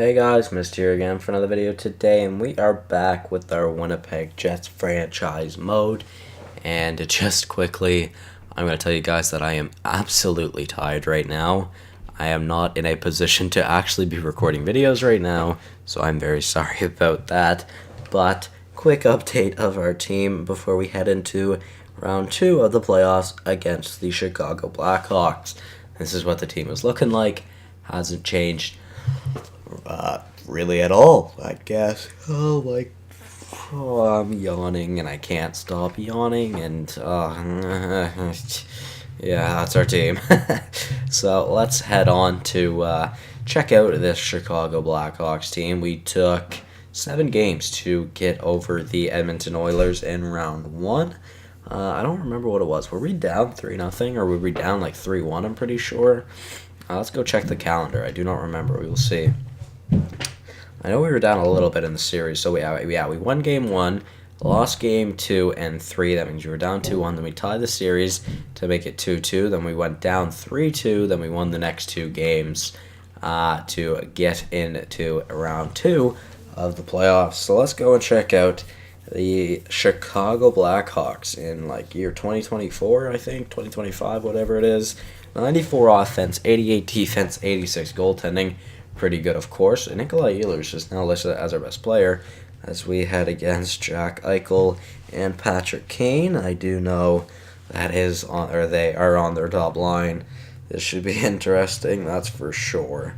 Hey guys, Mist here again for another video today, and we are back with our Winnipeg Jets franchise mode. And just quickly, I'm going to tell you guys that I am absolutely tired right now. I am not in a position to actually be recording videos right now, so I'm very sorry about that. But quick update of our team before we head into round 2 of the playoffs against the Chicago Blackhawks. This is what the team is looking like. Hasn't changed really at all, I guess. Oh, I'm yawning and I can't stop yawning, and yeah, that's our team. So let's head on to check out this Chicago Blackhawks team. We took 7 games to get over the Edmonton Oilers in round 1. I don't remember what it was. Were we down 3-0 or were we down like 3-1? I'm pretty sure. Let's go check the calendar. I do not remember. We will see. I know we were down a little bit in the series, so we won game 1, lost game 2 and 3. That means we were down 2-1. Then we tied the series to make it 2-2. Then we went down 3-2. Then we won the next 2 games to get into round 2 of the playoffs. So let's go and check out the Chicago Blackhawks in like year 2024, I think, 2025, whatever it is. 94 offense, 88 defense, 86 goaltending. Pretty good, of course. Nikolai Ehlers is now listed as our best player as we head against Jack Eichel and Patrick Kane. I do know that they are on their top line. This should be interesting, that's for sure.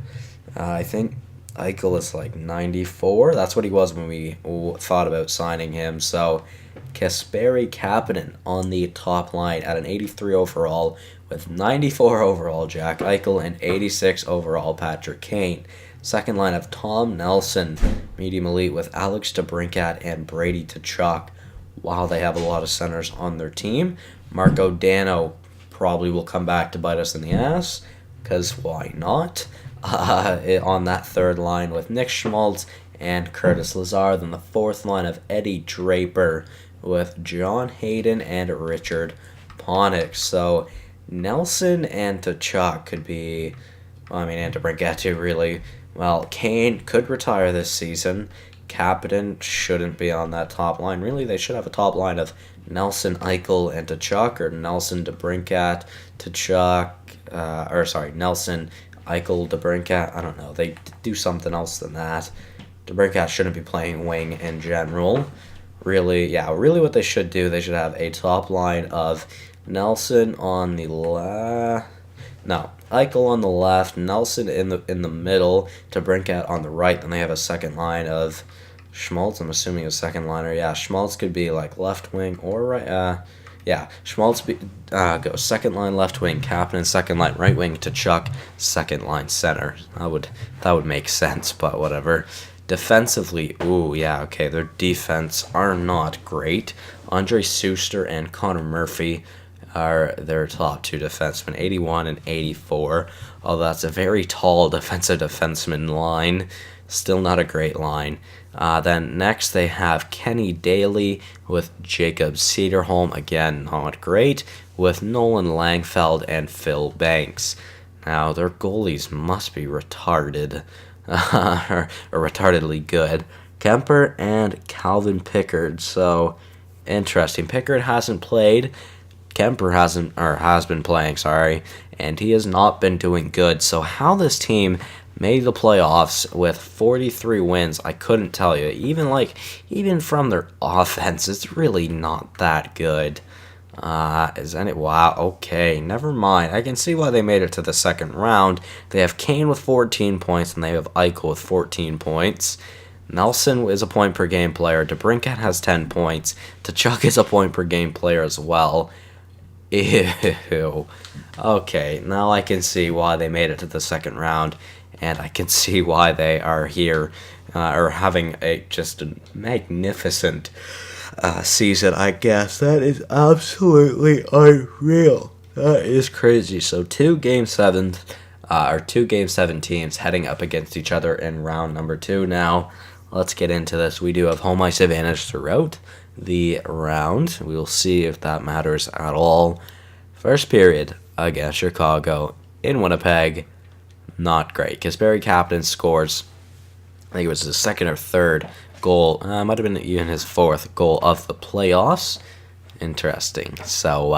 I think Eichel is like 94. That's what he was when we thought about signing him. So Kasperi Kapanen on the top line at an 83 overall with 94 overall Jack Eichel and 86 overall Patrick Kane. Second line of Tom Nelson, medium elite, with Alex DeBrincat and Brady Tkachuk. Wow, they have a lot of centers on their team. Marco Dano probably will come back to bite us in the ass, because why not? On that third line with Nick Schmaltz and Curtis Lazar. Then the fourth line of Eddie Draper with John Hayden and Richard Panik. So Nelson and Tkachuk could be, and DeBrincat too, really. Well, Kane could retire this season. Kapanen shouldn't be on that top line. Really, they should have a top line of Nelson, Eichel, and Tkachuk, or Nelson, DeBrincat, Tkachuk, Nelson, Eichel, DeBrincat. I don't know. They do something else than that. DeBrincat shouldn't be playing wing in general. Really what they should do, they should have a top line of Nelson on the left. No, Eichel on the left, Nelson in the middle, DeBrincat on the right. Then they have a second line of Schmaltz. I'm assuming a second liner. Yeah, Schmaltz could be like left wing or right. Schmaltz goes second line left wing, Kapanen second line right wing, Tkachuk second line center. That would make sense, but whatever. Defensively, their defense are not great. Andre Suster and Connor Murphy are their top 2 defensemen, 81 and 84. Although that's a very tall defensive defenseman line. Still not a great line. Then next they have Kenny Daly with Jacob Cederholm. Again, not great. With Nolan Langfeld and Phil Banks. Now, their goalies must be retarded. Or retardedly good. Kemper and Calvin Pickard. So, interesting. Pickard hasn't played. Kemper has been playing, and he has not been doing good. So how this team made the playoffs with 43 wins, I couldn't tell you. Even from their offense, it's really not that good. Wow, okay, never mind. I can see why they made it to the second round. They have Kane with 14 points, and they have Eichel with 14 points. Nelson is a point per game player. DeBrincat has 10 points. Tkachuk is a point per game player as well. Ew. Okay, now I can see why they made it to the second round, and I can see why they are here, or having just a magnificent season, I guess. That is absolutely unreal. That is crazy. So 2 Game 7 teams heading up against each other in round number 2 now. Let's get into this. We do have home ice advantage throughout the round. We will see if that matters at all. First period against Chicago in Winnipeg. Not great. Kasperi Kapanen scores think it was his second or third goal. Might have been even his fourth goal of the playoffs. Interesting. So,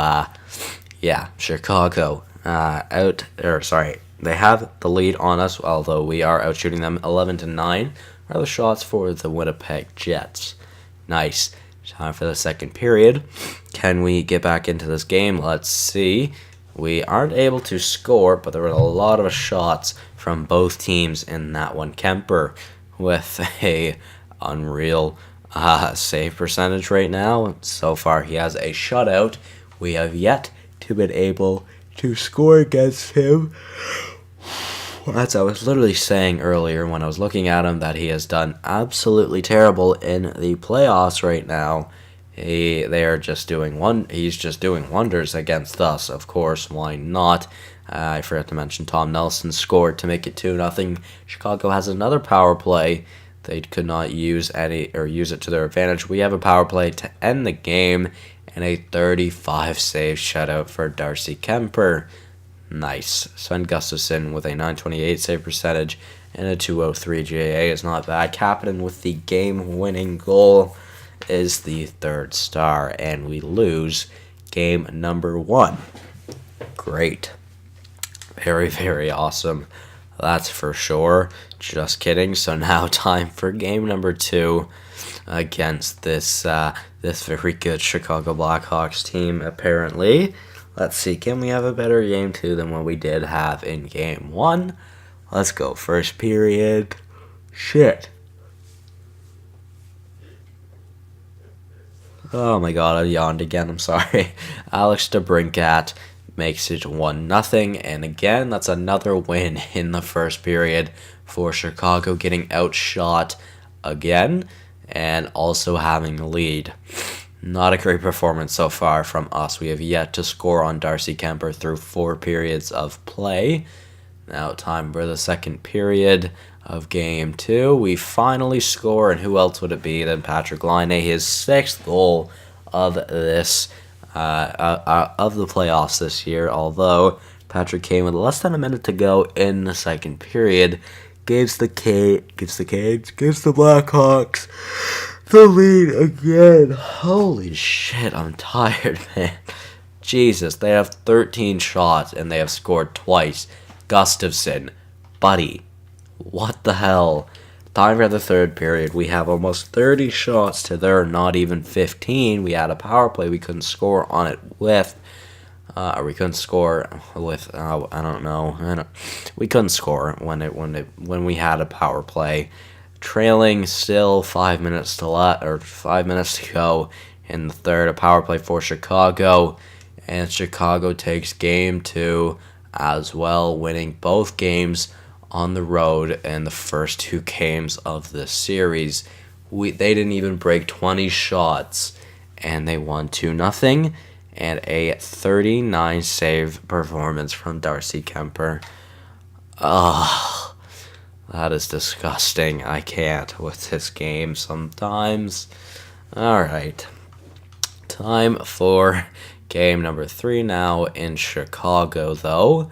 yeah, Chicago they have the lead on us, although we are outshooting them 11-9. Are the shots for the Winnipeg Jets? Nice. Time for the second period. Can we get back into this game? Let's see. We aren't able to score, but there were a lot of shots from both teams in that one. Kemper with a unreal save percentage right now. So far, he has a shutout. We have yet to be able to score against him. As I was literally saying earlier when I was looking at him, that he has done absolutely terrible in the playoffs right now. He's just doing wonders against us, of course. Why not? I forgot to mention Tom Nelson scored to make it 2-0. Chicago has another power play. They could not use it to their advantage. We have a power play to end the game and a 35 save shutout for Darcy Kemper. Nice. Sven Gustafsson with a 928 save percentage and a 203 GAA is not bad. Kapanen with the game-winning goal is the third star, and we lose game number 1. Great. Very, very awesome. That's for sure. Just kidding. So now time for game number 2 against this very good Chicago Blackhawks team, apparently. Let's see, can we have a better game 2 than what we did have in game 1? Let's go. First period. Shit. Oh my god, I yawned again. I'm sorry. Alex DeBrincat makes it 1-0. And again, that's another win in the first period for Chicago, getting outshot again and also having the lead. Not a great performance so far from us. We have yet to score on Darcy Kemper through 4 periods of play. Now time for the second period of game 2. We finally score, and who else would it be than Patrick Laine, his 6th goal of this of the playoffs this year. Although Patrick came with less than a minute to go in the second period, gives the Blackhawks the lead again. Holy shit, I'm tired, man. Jesus, they have 13 shots and they have scored twice. Gustafsson, buddy, what the hell? Time for the third period. We have almost 30 shots to their not even 15. We had a power play we couldn't score on it with. We couldn't score with. I don't know. We couldn't score when we had a power play. Trailing still 5 minutes to 5 minutes to go in the third. A power play for Chicago, and Chicago takes game 2 as well, winning both games on the road in the first 2 games of the series. They didn't even break 20 shots, and they won 2-0, and a 39 save performance from Darcy Kemper. Ugh. That is disgusting. I can't with this game sometimes. Alright. Time for game number 3 now in Chicago, though.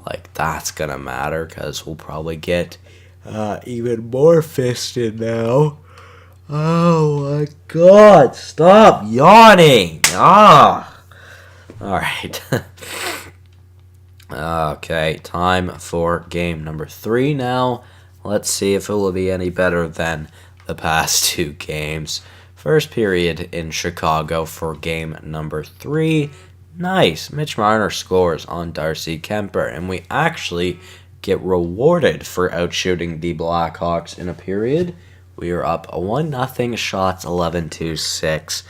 Like, that's gonna matter, because we'll probably get even more fisted now. Oh my god, stop yawning! Alright. Okay, time for game number 3 now. Let's see if it will be any better than the past 2 games. First period in Chicago for game number 3. Nice. Mitch Marner scores on Darcy Kemper, and we actually get rewarded for outshooting the Blackhawks in a period. We are up 1-0, shots 11-6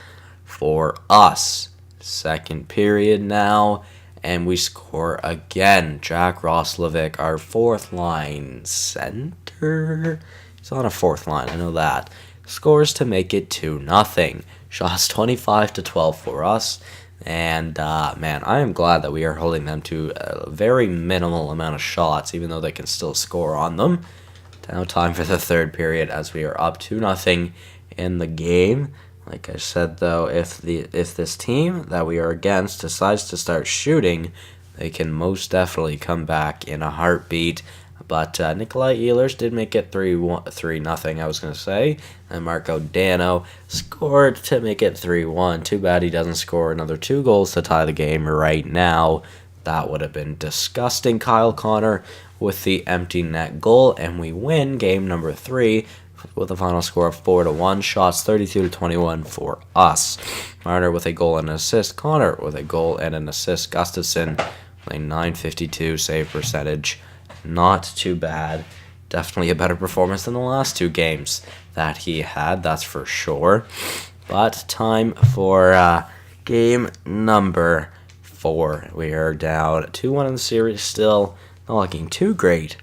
for us. Second period now, and we score again. Jack Roslovic, our 4th line center. He's on a 4th line, I know that. Scores to make it 2-0. Shots 25-12 for us. And, man, I am glad that we are holding them to a very minimal amount of shots, even though they can still score on them. Now time for the third period, as we are up 2-0 in the game. Like I said, though, if this team that we are against decides to start shooting, they can most definitely come back in a heartbeat, But Nikolai Ehlers did make it 3-0, I was going to say. And Marco Dano scored to make it 3-1. Too bad he doesn't score another 2 goals to tie the game right now. That would have been disgusting. Kyle Connor with the empty net goal. And we win game number 3 with a final score of 4-1. Shots 32-21 for us. Marner with a goal and an assist. Connor with a goal and an assist. Gustafsson with a .952 save percentage. Not too bad. Definitely a better performance than the last 2 games that he had, that's for sure. But time for game number 4. We are down 2-1 in the series still. Not looking too great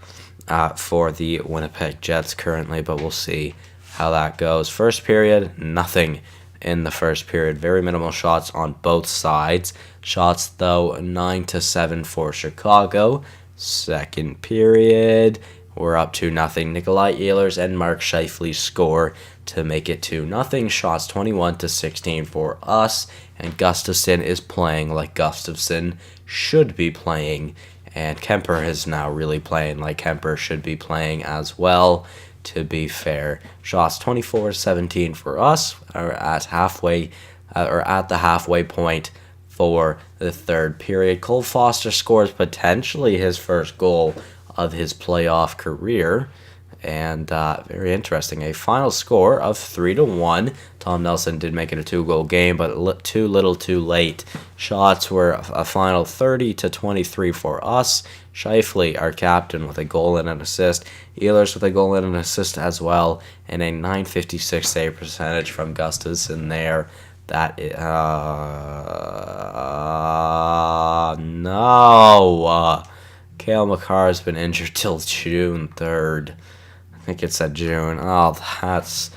for the Winnipeg Jets currently, but we'll see how that goes. First period, nothing in the first period. Very minimal shots on both sides. Shots, though, 9-7 for Chicago. Second period, we're up 2-0. Nikolai Ehlers and Mark Scheifele score to make it 2-0. Shots 21-16 for us. And Gustafsson is playing like Gustafsson should be playing. And Kemper is now really playing like Kemper should be playing as well, to be fair. Shots 24-17 for us, are at the halfway point for the third period. Cole Foster scores potentially his first goal of his playoff career. And very interesting. A final score of 3-1. Tom Nelson did make it a 2-goal game, but too little too late. Shots were a final 30-23 for us. Scheifele, our captain, with a goal and an assist. Ehlers with a goal and an assist as well. And a .956 save percentage from Gustafsson there. That is, no. Cale Makar has been injured till June 3rd. I think it said June. Oh, that's...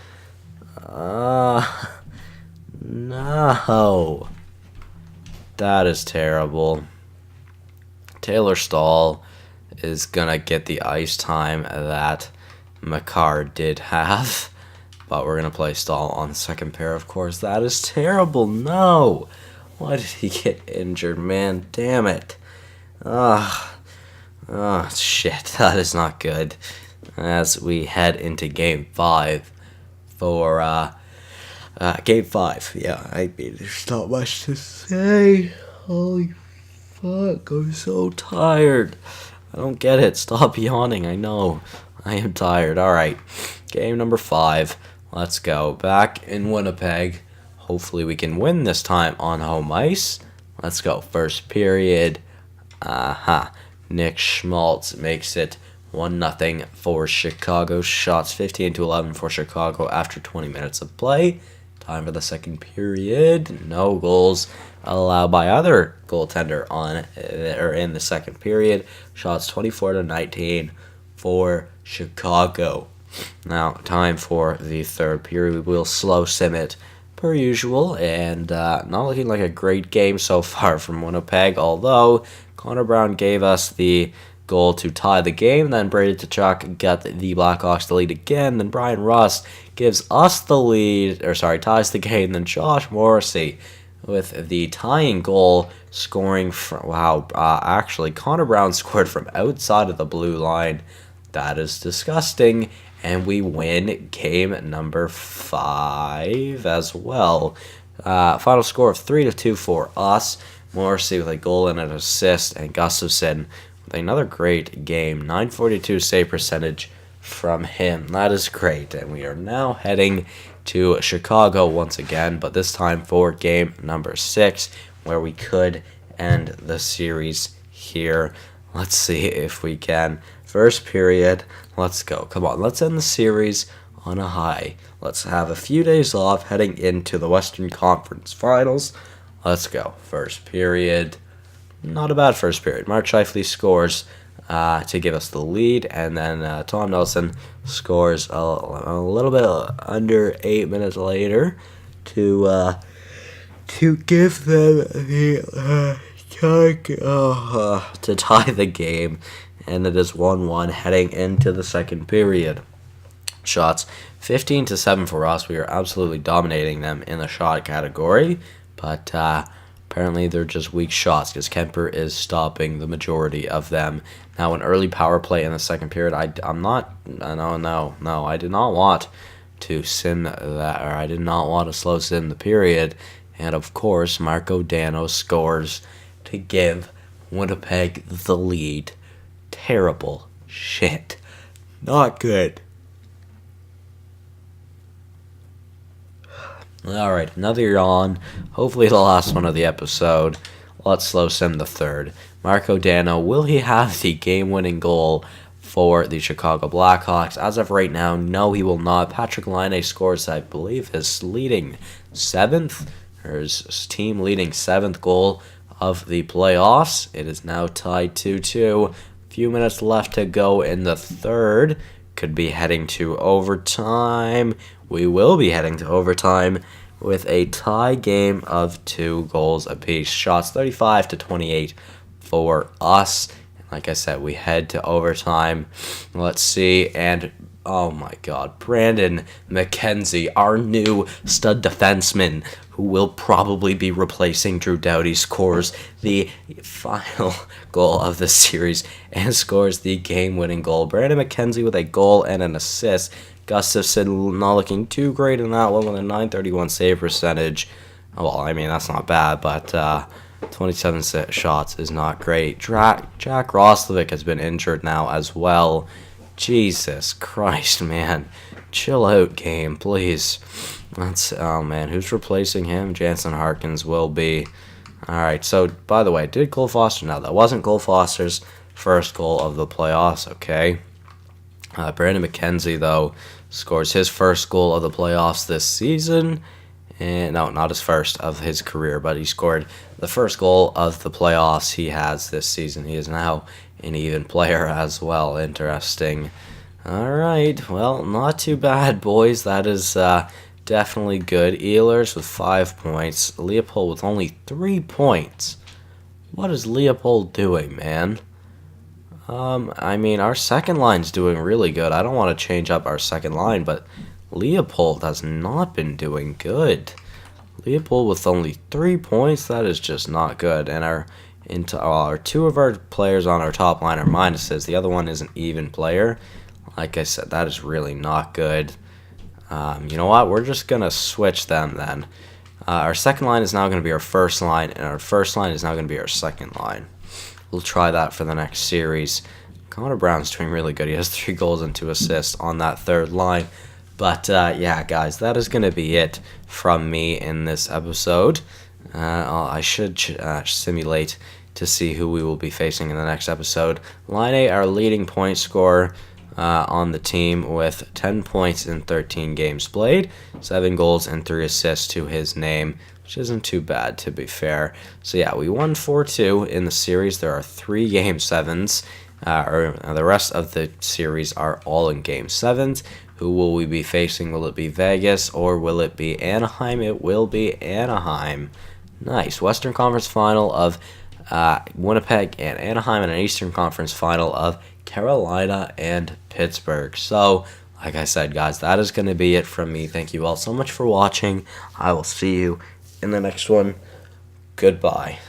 no. That is terrible. Taylor Stahl is going to get the ice time that Makar did have. But we're going to play Stahl on the second pair, of course. That is terrible. No. Why did he get injured, man? Damn it. Shit. That is not good. As we head into Game 5 for, Game 5. Yeah, I mean, there's not much to say. Holy fuck, I'm so tired. I don't get it. Stop yawning. I know. I am tired. Alright. Game number 5. Let's go. Back in Winnipeg. Hopefully we can win this time on home ice. Let's go. First period. Nick Schmaltz makes it 1-0 for Chicago. Shots 15-11 for Chicago after 20 minutes of play. Time for the second period. No goals allowed by either goaltender in the second period. Shots 24-19 for Chicago. Now, time for the third period. We will slow sim it per usual, and not looking like a great game so far from Winnipeg, although Connor Brown gave us the goal to tie the game, then Brady Tkachuk got the Blackhawks the lead again, then Brian Rust gives us the lead, ties the game, then Josh Morrissey with the tying goal, scoring from, actually, Connor Brown scored from outside of the blue line. That is disgusting. And we win game number 5 as well. Final score of 3-2 for us. Morrissey with a goal and an assist, and Gustafsson with another great game. .942 save percentage from him. That is great. And we are now heading to Chicago once again, but this time for game number 6, where we could end the series here. Let's see if we can. First period, let's go. Come on, let's end the series on a high. Let's have a few days off heading into the Western Conference Finals. Let's go. First period, not a bad first period. Mark Scheifele scores to give us the lead, and then Tom Nelson scores a little bit under 8 minutes later to give them the to tie the game. And it is 1-1 heading into the second period. Shots 15-7 for us. We are absolutely dominating them in the shot category. But Apparently, they're just weak shots because Kemper is stopping the majority of them. Now, an early power play in the second period. I did not want to sim that, or I did not want to slow sim the period. And of course, Marco Dano scores to give Winnipeg the lead. Terrible shit. Not good. Alright, another yawn. Hopefully the last one of the episode. Let's slow sim the third. Marco Dano, will he have the game-winning goal for the Chicago Blackhawks? As of right now, no, he will not. Patrick Laine scores, I believe, his leading seventh, or his team leading seventh goal of the playoffs. It is now tied 2-2. Few minutes left to go in the third. Could be heading to overtime. We will be heading to overtime with a tie game of 2 goals apiece. Shots 35-28 for us. Like I said, we head to overtime. Let's see. And oh my God, Brandon McKenzie, our new stud defenseman, who will probably be replacing Drew Doughty, scores the final goal of the series and scores the game-winning goal. Brandon McKenzie with a goal and an assist. Gustafsson not looking too great in that one with a .931 save percentage. Well, I mean, that's not bad, but 27 shots is not great. Jack Roslovic has been injured now as well. Jesus Christ, man. Chill out, game, please. Oh, man. Who's replacing him? Jansen Harkins will be. Alright, so, by the way, did Cole Foster? No, that wasn't Cole Foster's first goal of the playoffs, okay? Brandon McKenzie, though, scores his first goal of the playoffs this season. And no, not his first of his career, but he scored the first goal of the playoffs he has this season. He is now an even player as well. Interesting. All right, well, not too bad, boys. That is definitely good. Ehlers with 5 points. Leopold with only 3 points. What is Leopold doing, man? I mean, our second line's doing really good. I don't want to change up our second line, but Leopold has not been doing good. Leopold with only 3 points, that is just not good. And our 2 of our players on our top line are minuses. The other one is an even player. Like I said, that is really not good. You know what? We're just going to switch them then. Our second line is now going to be our first line, and our first line is now going to be our second line. We'll try that for the next series. Connor Brown's doing really good. He has 3 goals and 2 assists on that third line. But, yeah, guys, that is going to be it from me in this episode. I should simulate to see who we will be facing in the next episode. Laine, our leading point scorer on the team with 10 points in 13 games played, 7 goals and 3 assists to his name, which isn't too bad, to be fair. So, yeah, we won 4-2 in the series. There are 3 Game 7s. The rest of the series are all in Game 7s. Who will we be facing? Will it be Vegas or will it be Anaheim? It will be Anaheim. Nice. Western Conference Final of Winnipeg and Anaheim, and an Eastern Conference Final of Carolina and Pittsburgh. So, like I said, guys, that is going to be it from me. Thank you all so much for watching. I will see you in the next one. Goodbye.